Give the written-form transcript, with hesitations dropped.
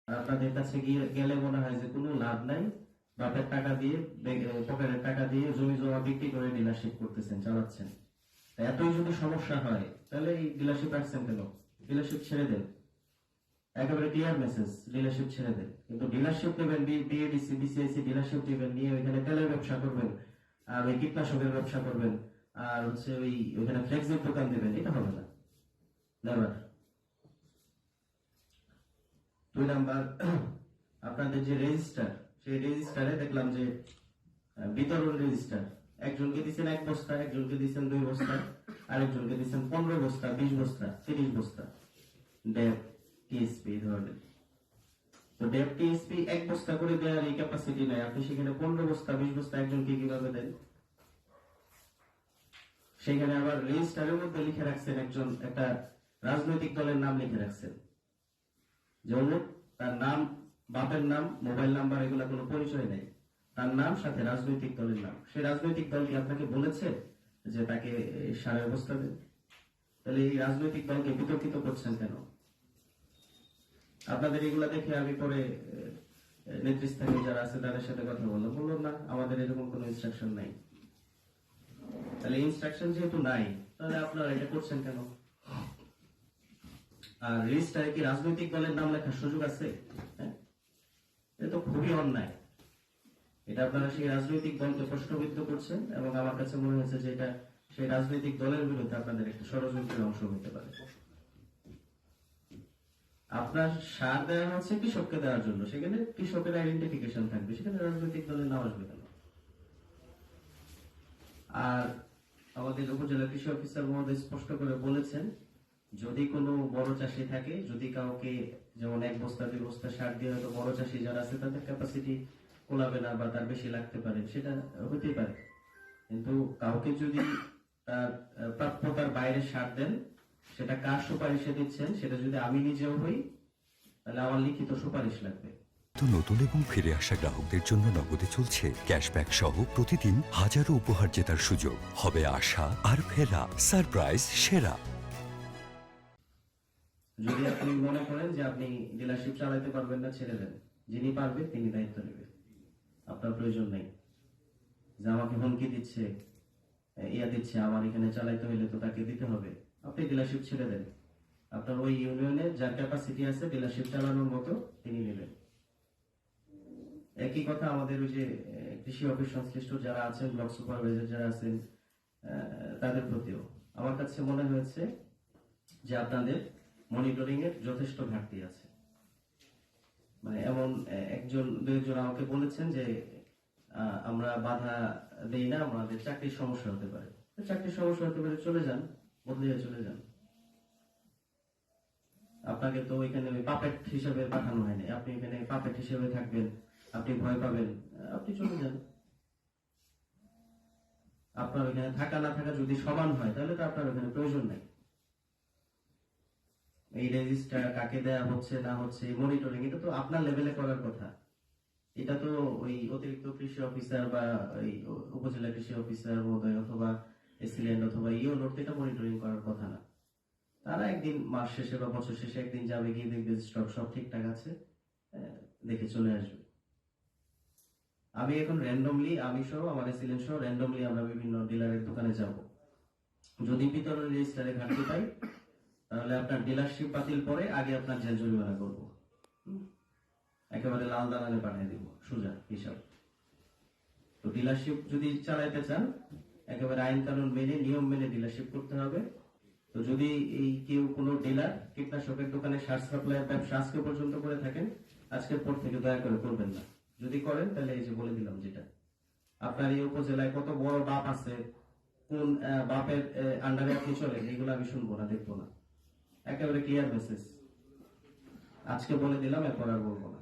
আপনাদের কাছে গেলে মনে হয় যে কোনো লাভ নাই, বাপের টাকা দিয়ে পকেটের টাকা দিয়ে জমি জমা বিক্রি করে ডিলারশিপ করতেছেন, চালাচ্ছেন। এতই যদি সমস্যা হয় তাহলে এই ডিলারশিপ রাখছেন কেন? ডিলারশিপ ছেড়ে দেন, একেবারে ক্লিয়ার মেসেজ, ডিলারশিপ ছেড়ে দেন। কিন্তু ডিলারশিপ নেবেন, বিএডিসি বিসিআইসি ডিলারশিপ নেবেন, নিয়ে ওইখানে তেলের ব্যবসা করবেন, আর ওই কীটনাশকের ব্যবসা করবেন, আর হচ্ছে ওইখানে ফ্লেক্সির দোকান দেবেন, এটা হবে না, নেভার। 2 নাম্বার, আপনাদের যে রেজিস্টার, সেই রেজিস্টারে দেখলাম যে বিতরণ রেজিস্টার, একজনকে দিচ্ছেন 1 বস্তা, একজনকে দিচ্ছেন 2 বস্তা, আরেকজনকে দিচ্ছেন 15 বস্তা, 20 বস্তা, 30 বস্তা ডেপ টিএসপি ধরনের। তো ডেপ টিএসপি 1 বস্তা করে দেওয়ার এই ক্যাপাসিটি নাই, আপনি সেখানে 15 বস্তা 20 বস্তা একজনকে কিভাবে দেন? সেখানে আবার রেজিস্টারের মধ্যে লিখে রাখছেন একজন, একটা রাজনৈতিক দলের নাম লিখে রাখছেন, যেমন তার নাম, বাপের নাম, মোবাইল নাম্বার, এগুলা কোনো পরিচয় নেই, তার নাম সাথে রাজনৈতিক দলের নাম। সেই রাজনৈতিক দল কি আপনাকে বলেছে যে তাকে সারের বস্তা দেন? তাহলে এই রাজনৈতিক দলকে বিতর্কিত করছেন কেন? আপনাদের এগুলা দেখে আমি পরে নেতৃস্থানীয় যারা আছে তাদের সাথে কথা বললাম না, আমাদের এরকম কোনো ইনস্ট্রাকশন নাই। তাহলে ইনস্ট্রাকশন যেহেতু নাই, তাহলে আপনারা এটা করছেন কেন? আর রেজিস্টারে কি রাজনৈতিক দলের নাম লেখার সুযোগ আছে? এটা তো খুবই অন্যায়। এটা আপনারা সেই রাজনৈতিক দলকে প্রশ্নবিদ্ধ করছেন, এবং আমার কাছে মনে হয়েছে যে এটা সেই রাজনৈতিক দলের বিরুদ্ধে আপনাদের একটা ষড়যন্ত্রের অংশ হতে পারে। আপনার সার দেওয়া হচ্ছে কৃষককে দেওয়ার জন্য, সেখানে কৃষকের আইডেন্টিফিকেশন থাকবে, সেখানে রাজনৈতিক দলের নাম আসবে কেন? আর আমাদের উপজেলা কৃষি অফিসার মহোদয় স্পষ্ট করে বলেছেন, যদি কোনো বড় চাষি থাকে, যদি কাউকে যেমন 1 বস্তা 2 বস্তা সার দিয়ে হয়তো বড় চাষি যারা আছে তাদের ক্যাপাসিটি কোলাবে না বা তার বেশি লাগতে পারে, সেটা হতেই পারে। কিন্তু কাউকে যদি তার প্রাপ্যতার বাইরে সার দেন, সেটা কার সুপারিশে দিচ্ছেন, সেটা যদি আমি নিজেও হই, তাহলে আমার লিখিত সুপারিশ লাগবে। নতুন এবং ফিরে আসা গ্রাহকদের জন্য নগদে চলছে ক্যাশব্যাক সহ প্রতিদিন হাজারো উপহার জেতার সুযোগ। হবে আশা আর ফেরা, সারপ্রাইজ সেরা। যদি আপনি মনে করেন যে আপনি ডিলারশিপ চালাতে পারবেন না, ছেড়ে দেন, যিনি পারবে তিনি দায়িত্ব নেবেন, আপনার প্রয়োজন নেই যে আমাকে হুমকি দিচ্ছে, ইয়া দিচ্ছে, আমার এখানে চালাইতে হইলে তো তাকে দিতে হবে। আপনি ডিলারশিপ ছেড়ে দেন, আপনার ওই ইউনিয়নে যার ক্যাপাসিটি আছে ডিলারশিপ চালানোর মতো তিনি নেবেন। একই কথা আমাদের ওই যে কৃষি অফিস সংশ্লিষ্ট যারা আছেন, ব্লক সুপারভাইজার যারা আছেন, তাদের প্রতিও আমার কাছে মনে হয়েছে যে আপনাদের মনিটরিং এর যথেষ্ট ঘাটতি আছে। মানে এমন 1-2 জন আমাকে বলেছেন যে আমরা বাধা দেই না, আমাদের চাকরির সমস্যা হতে পারে। চাকরির সমস্যা হতে পারে, চলে যান, বদলে চলে যান। আপনাকে তো এখানে পাপেট হিসেবে পাঠানো হয়নি, আপনি এখানে পাপেট হিসেবে থাকবেন, আপনি ভয় পাবেন, আপনি চলে যান। আপনার এখানে থাকা না থাকা যদি সমান হয়, তাহলে তো আপনার এখানে প্রয়োজন নেই। এই রেজিস্টার কাকে দেয়া হচ্ছে না হচ্ছে, মনিটরিং, এটা তো আপনার লেভেলে করার কথা। এটা তো ওই অতিরিক্ত কৃষি অফিসার বা ওই উপজেলা কৃষি অফিসার মহোদয় অথবা এসিল্যান্ড অথবা ইউনোর এটা মনিটরিং করার কথা না। তারা একদিন মাস শেষে বা বছর শেষে একদিন যাবে, গিয়ে দেখবে স্টক সব ঠিকঠাক আছে, দেখে চলে আসবে। আমি এখন র্যান্ডমলি, আমি সহ আমার এসিল্যান্ড সহ র্যান্ডমলি আমরা বিভিন্ন ডিলারের দোকানে যাব। যদি বিতরণ রেজিস্টারে ঘাটতি পাই, তাহলে আপনার ডিলারশিপ বাতিল পরে আগে আপনার জেল জরিমানা করবো, একেবারে লাল দালানে পাঠিয়ে দিব, সোজা হিসাব। তো ডিলারশিপ যদি চালাইতে চান, একেবারে আইন কানুন মেনে, নিয়ম মেনে ডিলারশিপ করতে হবে। তো যদি এই কেউ কোনো ডিলার কীটনাশকের দোকানে সার সাপ্লাইয়ের ব্যবসা আজকে পর্যন্ত করে থাকেন, আজকের পর থেকে দয়া করে করবেন না। যদি করেন তাহলে এই যে বলে দিলাম, যেটা আপনার এই উপজেলায় কত বড় বাপ আছে, কোন বাপের আন্ডারে আপনি চলেন, এগুলো আমি শুনবো না, দেখবো না। একেবারে ক্লিয়ার মেসেজ আজকে বলে দিলাম, এরপর আর বলবো না।